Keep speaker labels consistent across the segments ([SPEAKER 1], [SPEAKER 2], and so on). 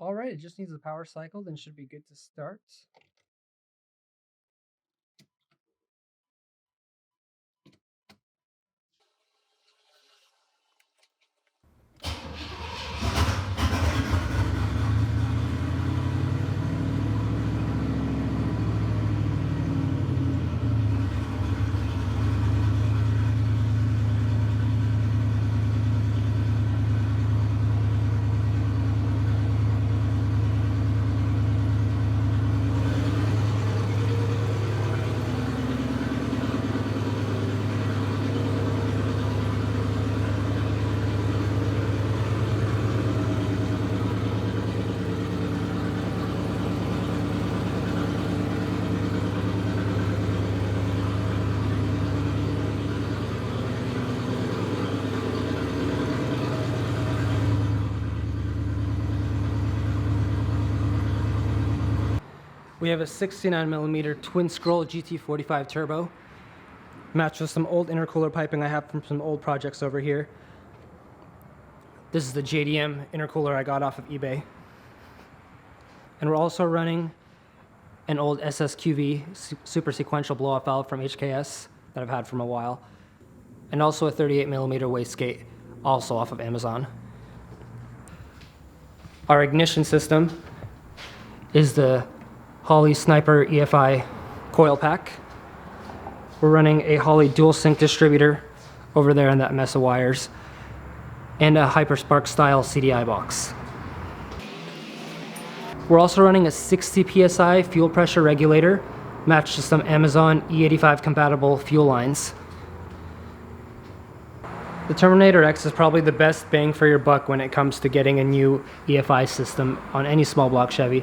[SPEAKER 1] All right, it just needs a power cycle, then should be good to start. We have a 69mm twin scroll GT45 turbo, matched with some old intercooler piping I have from some old projects over here. This is the JDM intercooler I got off of eBay. And we're also running an old SSQV super sequential blow-off valve from HKS that I've had from a while. And also a 38mm wastegate, also off of Amazon. Our ignition system is the Holley Sniper EFI coil pack. We're running a Holley dual sync distributor over there in that mess of wires, and a Hyperspark style CDI box. We're also running a 60 psi fuel pressure regulator matched to some Amazon E85 compatible fuel lines. The Terminator X is probably the best bang for your buck when it comes to getting a new EFI system on any small block Chevy.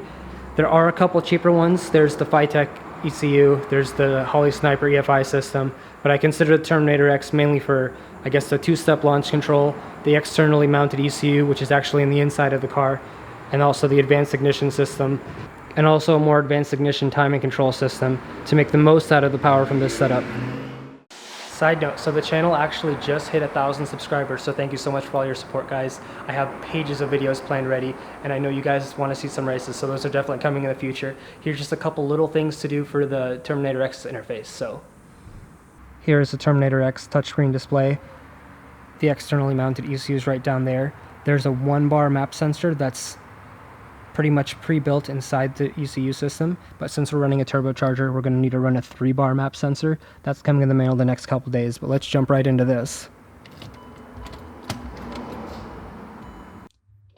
[SPEAKER 1] There are a couple cheaper ones. There's the Phytech ECU, there's the Holley Sniper EFI system, but I consider the Terminator X mainly for, I guess, the two-step launch control, the externally mounted ECU, which is actually in the inside of the car, and also the advanced ignition system, and also a more advanced ignition timing control system to make the most out of the power from this setup. Side note, so the channel actually just hit 1,000 subscribers, so thank you so much for all your support, guys. I have pages of videos planned ready, and I know you guys want to see some races, so those are definitely coming in the future. Here's just a couple little things to do for the Terminator X interface. So here is the Terminator X touchscreen display. The externally mounted ECU is right down there. There's a 1-bar map sensor that's pretty much pre-built inside the ECU system, but since we're running a turbocharger, we're going to need to run a 3-bar map sensor. That's coming in the mail the next couple days, but let's jump right into this.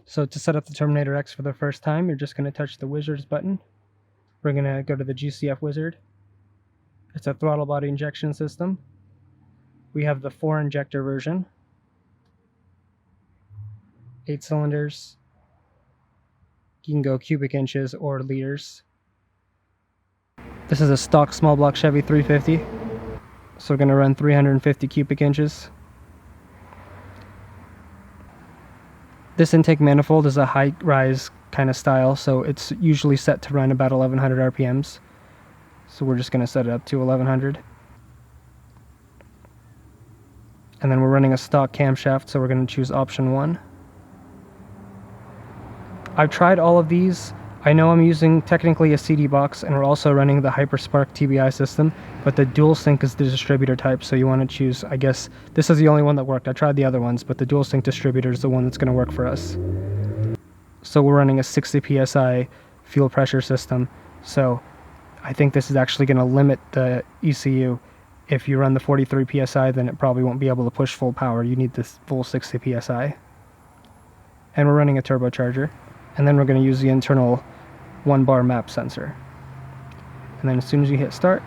[SPEAKER 1] So to set up the Terminator X for the first time, you're just going to touch the Wizards button. We're going to go to the GCF Wizard. It's a throttle body injection system. We have the 4-injector version. 8 cylinders. You can go cubic inches or liters. This is a stock small block Chevy 350. So we're going to run 350 cubic inches. This intake manifold is a high rise kind of style, so it's usually set to run about 1100 RPMs. So we're just going to set it up to 1100. And then we're running a stock camshaft, so we're going to choose option 1. I've tried all of these. I know I'm using technically a CD box, and we're also running the Hyperspark TBI system, but the dual sync is the distributor type, so you want to choose, I guess, this is the only one that worked. I tried the other ones, but the dual sync distributor is the one that's going to work for us. So we're running a 60 psi fuel pressure system, so I think this is actually going to limit the ECU. If you run the 43 psi, then it probably won't be able to push full power. You need this full 60 psi. And we're running a turbocharger. And then we're going to use the internal 1-bar map sensor. And then as soon as you hit start,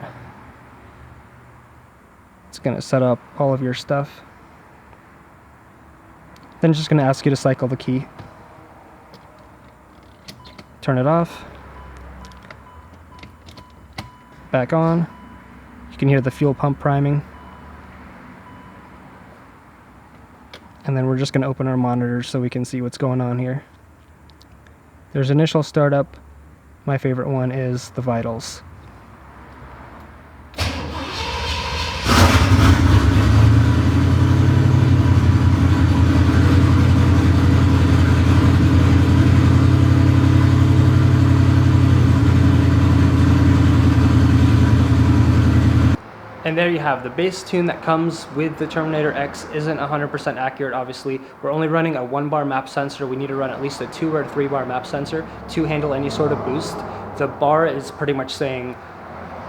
[SPEAKER 1] it's going to set up all of your stuff. Then it's just going to ask you to cycle the key. Turn it off. Back on. You can hear the fuel pump priming. And then we're just going to open our monitors so we can see what's going on here. There's initial startup. My favorite one is the vitals. And there you have the base tune that comes with the Terminator X. Isn't 100% accurate, obviously. We're only running a 1-bar map sensor. We need to run at least a 2 or 3-bar map sensor to handle any sort of boost. The bar is pretty much saying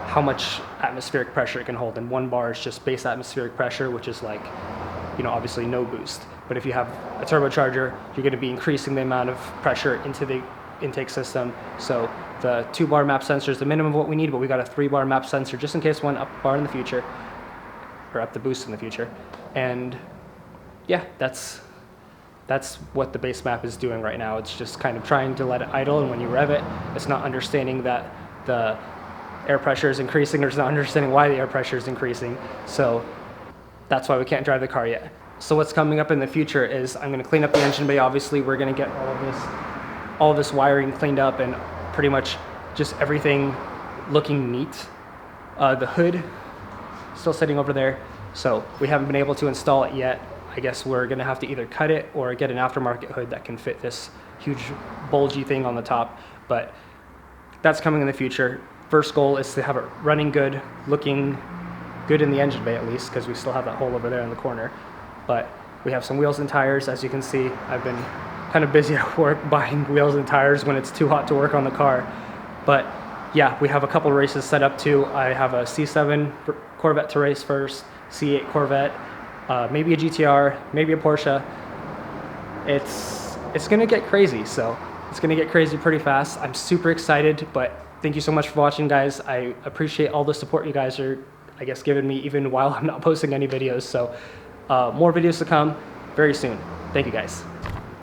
[SPEAKER 1] how much atmospheric pressure it can hold, and 1 bar is just base atmospheric pressure, which is like, you know, obviously no boost. But if you have a turbocharger, you're going to be increasing the amount of pressure into the intake system. So the 2-bar map sensor is the minimum of what we need, but we got a 3-bar map sensor just in case one up bar in the future, or up the boost in the future. And yeah, that's what the base map is doing right now. It's just kind of trying to let it idle, and when you rev it, it's not understanding that the air pressure is increasing, or it's not understanding why the air pressure is increasing. So that's why we can't drive the car yet. So what's coming up in the future is I'm going to clean up the engine bay. Obviously, we're going to get all of this wiring cleaned up and pretty much just everything looking neat. The hood still sitting over there, so we haven't been able to install it yet. I guess we're going to have to either cut it or get an aftermarket hood that can fit this huge bulgy thing on the top, but that's coming in the future. First goal is to have it running good, looking good in the engine bay at least, because we still have that hole over there in the corner. But we have some wheels and tires. As you can see, I've been kind of busy at work buying wheels and tires when it's too hot to work on the car. But yeah, we have a couple races set up too. I have a C7 Corvette to race first, C8 Corvette, maybe a GTR, maybe a Porsche. It's gonna get crazy, so it's gonna get crazy pretty fast. I'm super excited, but thank you so much for watching, guys. I appreciate all the support you guys are, I guess, giving me even while I'm not posting any videos. So more videos to come very soon. Thank you, guys.